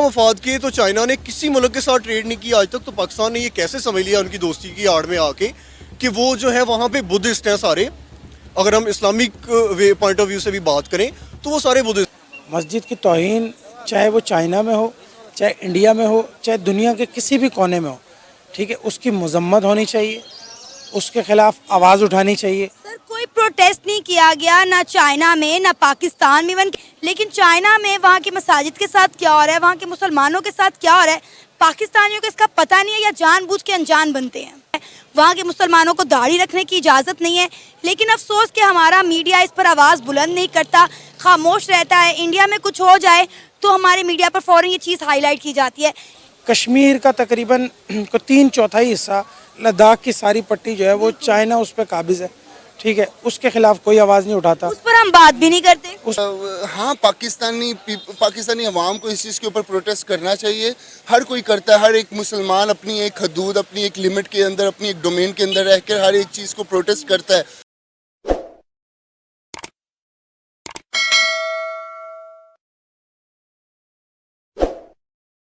मफाद के तो चाइना ने किसी मुल्क के साथ ट्रेड नहीं किया आज तक, तो पाकिस्तान ने ये कैसे समझ लिया उनकी दोस्ती की आड़ में आके कि वो जो है वहाँ पे बुद्धिस्ट हैं सारे। अगर हम इस्लामिक पॉइंट ऑफ व्यू से भी बात करें तो वो सारे बुद्धिस्ट। मस्जिद की तौहीन चाहे वो चाइना में हो, चाहे इंडिया में हो, चाहे दुनिया के किसी भी कोने में हो, ठीक है, उसकी मजम्मत होनी चाहिए, उसके खिलाफ आवाज़ उठानी चाहिए। सर कोई प्रोटेस्ट नहीं किया गया, ना चाइना में ना पाकिस्तान में, लेकिन चाइना में वहाँ की मसाजिद के साथ क्या हो रहा है, वहाँ के मुसलमानों के साथ क्या हो रहा है, पाकिस्तानियों को इसका पता नहीं है या जानबूझ के अनजान बनते हैं। वहाँ के मुसलमानों को दाढ़ी रखने की इजाज़त नहीं है, लेकिन अफसोस कि हमारा मीडिया इस पर आवाज़ बुलंद नहीं करता, खामोश रहता है। इंडिया में कुछ हो जाए तो हमारे मीडिया पर फ़ौरन ये चीज़ हाईलाइट की जाती है। कश्मीर का तकरीबन 3/4 हिस्सा, लद्दाख की सारी पट्टी जो है वो चाइना उस पर काबिज़ है, ठीक है, उसके खिलाफ कोई आवाज़ नहीं उठाता, उस पर हम बात भी नहीं करते। हाँ, पाकिस्तानी अवाम को इस चीज़ के ऊपर प्रोटेस्ट करना चाहिए। हर कोई करता है, हर एक मुसलमान अपनी एक हदूद, अपनी एक लिमिट के अंदर, अपनी एक डोमेन के अंदर रह कर हर एक चीज़ को प्रोटेस्ट करता है।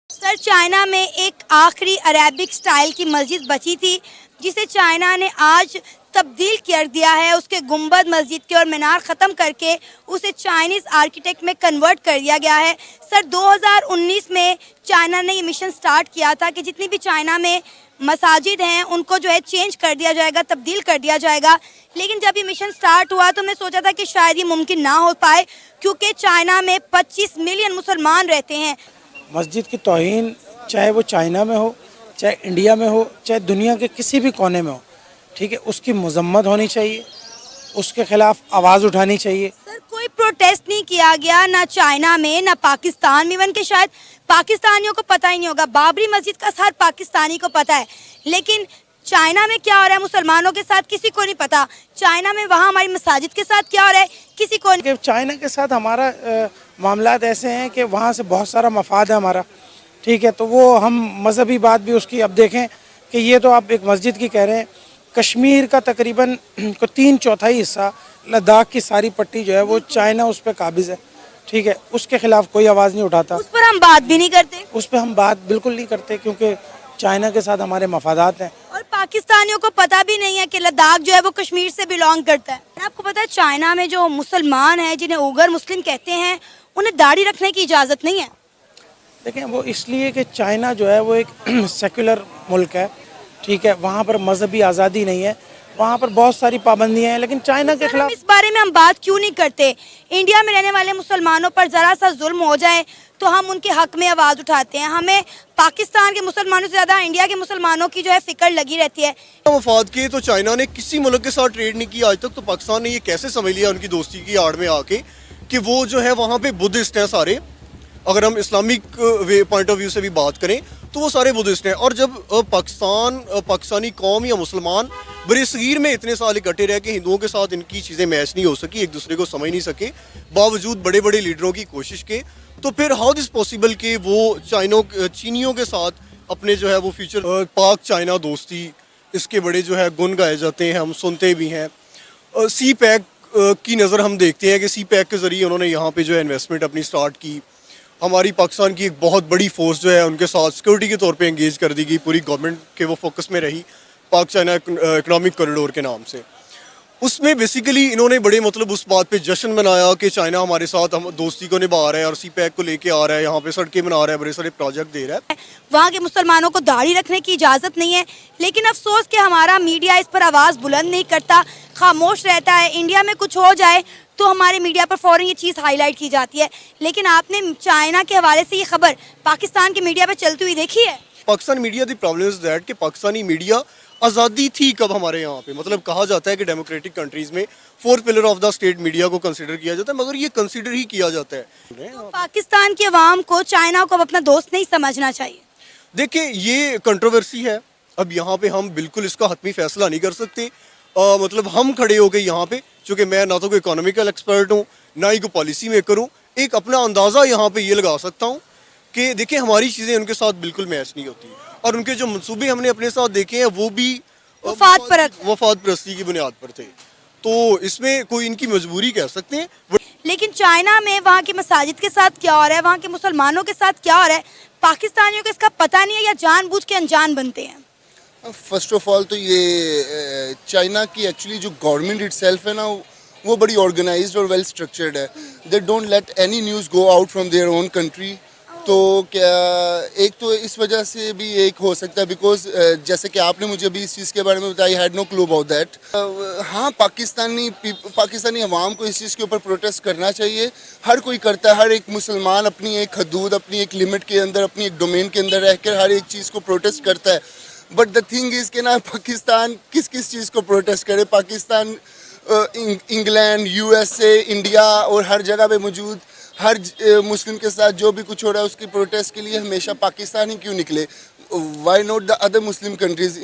सर चाइना में एक आखिरी अरेबिक स्टाइल की मस्जिद बची थी जिसे चाइना ने आज तब्दील कर दिया है। उसके गुंबद मस्जिद के और मीनार ख़त्म करके उसे चाइनीज़ आर्किटेक्ट में कन्वर्ट कर दिया गया है। सर 2019 में चाइना ने ये मिशन स्टार्ट किया था कि जितनी भी चाइना में मसाजिद हैं उनको जो है चेंज कर दिया जाएगा, तब्दील कर दिया जाएगा। लेकिन जब ये मिशन स्टार्ट हुआ तो हमने सोचा था कि शायद ये मुमकिन ना हो पाए, क्योंकि चाइना में 25 मिलियन मुसलमान रहते हैं। मस्जिद की तौहीन चाहे वो चाइना में हो, चाहे इंडिया में हो, चाहे दुनिया के किसी भी कोने में हो, ठीक है, उसकी मजम्मत होनी चाहिए, उसके खिलाफ आवाज़ उठानी चाहिए। सर कोई प्रोटेस्ट नहीं किया गया, ना चाइना में ना पाकिस्तान में, के शायद पाकिस्तानियों को पता ही नहीं होगा। बाबरी मस्जिद का हर पाकिस्तानी को पता है, लेकिन चाइना में क्या हो रहा है मुसलमानों के साथ किसी को नहीं पता। चाइना में वहाँ हमारी मसाजिद के साथ क्या हो रहा है किसी को नहीं। चाइना के साथ हमारा मामलात ऐसे हैं कि वहाँ से बहुत सारा मफाद है हमारा, ठीक है, तो वो हम मजहबी बात भी उसकी अब देखें कि ये तो आप एक मस्जिद की कह रहे हैं, कश्मीर का तकरीबन 3/4 हिस्सा, लद्दाख की सारी पट्टी जो है वो चाइना उस पर काबिज़ है, ठीक है, उसके खिलाफ कोई आवाज़ नहीं उठाता, उस पर हम बात भी नहीं करते। उस पर हम बात बिल्कुल नहीं करते क्योंकि चाइना के साथ हमारे मफादात हैं। और पाकिस्तानियों को पता भी नहीं है कि लद्दाख जो है वो कश्मीर से बिलोंग करता है। आपको पता है चाइना में जो मुसलमान हैं जिन्हें उगर मुस्लिम कहते हैं उन्हें दाढ़ी रखने की इजाज़त नहीं है। देखें वो इसलिए कि चाइना जो है वो एक सेकुलर मुल्क है, ठीक है, वहाँ पर मजहबी आज़ादी नहीं है, वहाँ पर बहुत सारी पाबंदियाँ हैं, लेकिन चाइना के खिलाफ इस बारे में हम बात क्यों नहीं करते। इंडिया में रहने वाले मुसलमानों पर ज़रा सा जुल्म हो जाए तो हम उनके हक में आवाज़ उठाते हैं। हमें पाकिस्तान के मुसलमानों से ज़्यादा इंडिया के मुसलमानों की जो है फिक्र लगी रहती है। मफाद के तो चाइना ने किसी मुल्क के साथ ट्रेड नहीं किया आज तक, तो पाकिस्तान ने ये कैसे समझ लिया उनकी दोस्ती की आड़ में आके कि वो जो है वहाँ पे बुद्धिस्ट हैं सारे। अगर हम इस्लामिक पॉइंट ऑफ व्यू से भी बात करें तो वो सारे बुद्धिस्ट हैं। और जब पाकिस्तानी कौम या मुसलमान बरसगीर में इतने साल इकट्ठे रह के हिंदुओं के साथ इनकी चीज़ें मैच नहीं हो सकी, एक दूसरे को समझ नहीं सके, बावजूद बड़े बड़े लीडरों की कोशिश के, तो फिर हाउ दिस पॉसिबल कि वो चीनियों के साथ अपने जो है वो फ्यूचर पाक चाइना दोस्ती इसके बड़े जो है गुण गाए जाते हैं, हम सुनते भी हैं। सी पैक की नज़र हम देखते हैं कि सी पैक के ज़रिए उन्होंने यहाँ पे जो है इन्वेस्टमेंट अपनी स्टार्ट की। हमारी पाकिस्तान की एक बहुत बड़ी फोर्स जो है उनके साथ सिक्योरिटी के तौर पे एंगेज कर दी गई, पूरी गवर्नमेंट के वो फोकस में रही पाक चाइना इकनॉमिक कॉरिडोर के नाम से। उसमें बेसिकली इन्होंने बड़े मतलब उस बात पे जश्न मनाया कि चाइना हमारे साथ हम दोस्ती को निभा रहा है और सी पैक को लेके आ रहा है, यहाँ पे सड़कें बना रहा है, बड़े सारे प्रोजेक्ट दे रहा है। वहाँ के मुसलमानों को दाढ़ी रखने की इजाज़त नहीं है, लेकिन अफसोस कि हमारा मीडिया इस पर आवाज़ बुलंद नहीं करता, खामोश रहता है। इंडिया में कुछ हो जाए तो हमारे मीडिया पर फ़ौरन ये चीज़ हाईलाइट की जाती है। लेकिन आपने चाइना के हवाले से ये खबर पाकिस्तान के मीडिया पर चलती हुई देखी है? Pakistan media the problem is that कि पाकिस्तानी मीडिया आज़ादी थी कब हमारे यहाँ पे, मतलब कहा जाता है कि डेमोक्रेटिक कंट्रीज़ में 4th pillar of the state media को कंसिडर किया जाता है, मगर ये कंसिडर ही किया जाता है। तो पाकिस्तान के अवाम को चाइना को अब अपना दोस्त नहीं समझना चाहिए। देखिए ये कंट्रोवर्सी है, अब यहाँ पे हम बिल्कुल इसका हतमी फैसला नहीं कर सकते। मतलब हम खड़े हो गए यहाँ पे, चूँकि मैं ना तो कोई इकोनॉमिकल एक्सपर्ट हूँ ना ही कोई पॉलिसी मेकर हूँ, एक अपना अंदाज़ा यहाँ पे ये लगा सकता हूँ कि देखिए हमारी चीज़ें उनके साथ बिल्कुल मैच नहीं होती, और उनके जो मंसूबे हमने अपने साथ देखे हैं वो भी वफाद परस्ती की बुनियाद पर थे। तो इसमें कोई इनकी मजबूरी कह सकते हैं। لیکن چائنا میں وہاں کی مساجد کے ساتھ کیا ہو رہا ہے, وہاں کے مسلمانوں کے ساتھ کیا ہو رہا ہے, پاکستانیوں کو اس کا پتہ نہیں ہے یا جان بوجھ کے انجان بنتے ہیں. فرسٹ آف آل تو یہ چائنا کی ایکچولی جو گورنمنٹ اٹ سیلف ہے نا, وہ بڑی آرگنائزڈ اور ویل اسٹرکچرڈ ہے. They don't let any news go out from their own country. تو کیا ایک تو اس وجہ سے بھی ایک ہو سکتا ہے, بیکاز جیسے کہ آپ نے مجھے ابھی اس چیز کے بارے میں بتایا, had no clue about that. ہاں, پاکستانی عوام کو اس چیز کے اوپر پروٹیسٹ کرنا چاہیے. ہر کوئی کرتا ہے, ہر ایک مسلمان اپنی ایک حدود, اپنی ایک لمٹ کے اندر, اپنی ایک ڈومین کے اندر رہ کر ہر ایک چیز کو پروٹیسٹ کرتا ہے. بٹ دا تھنگ از کہ نا, پاکستان کس چیز کو پروٹیسٹ کرے. Pakistan England, U S A, India اور ہر جگہ پہ موجود ہر مسلم کے ساتھ جو بھی کچھ ہو رہا ہے اس کی پروٹیسٹ کے لیے ہمیشہ پاکستان ہی کیوں نکلے. Why not the other Muslim countries.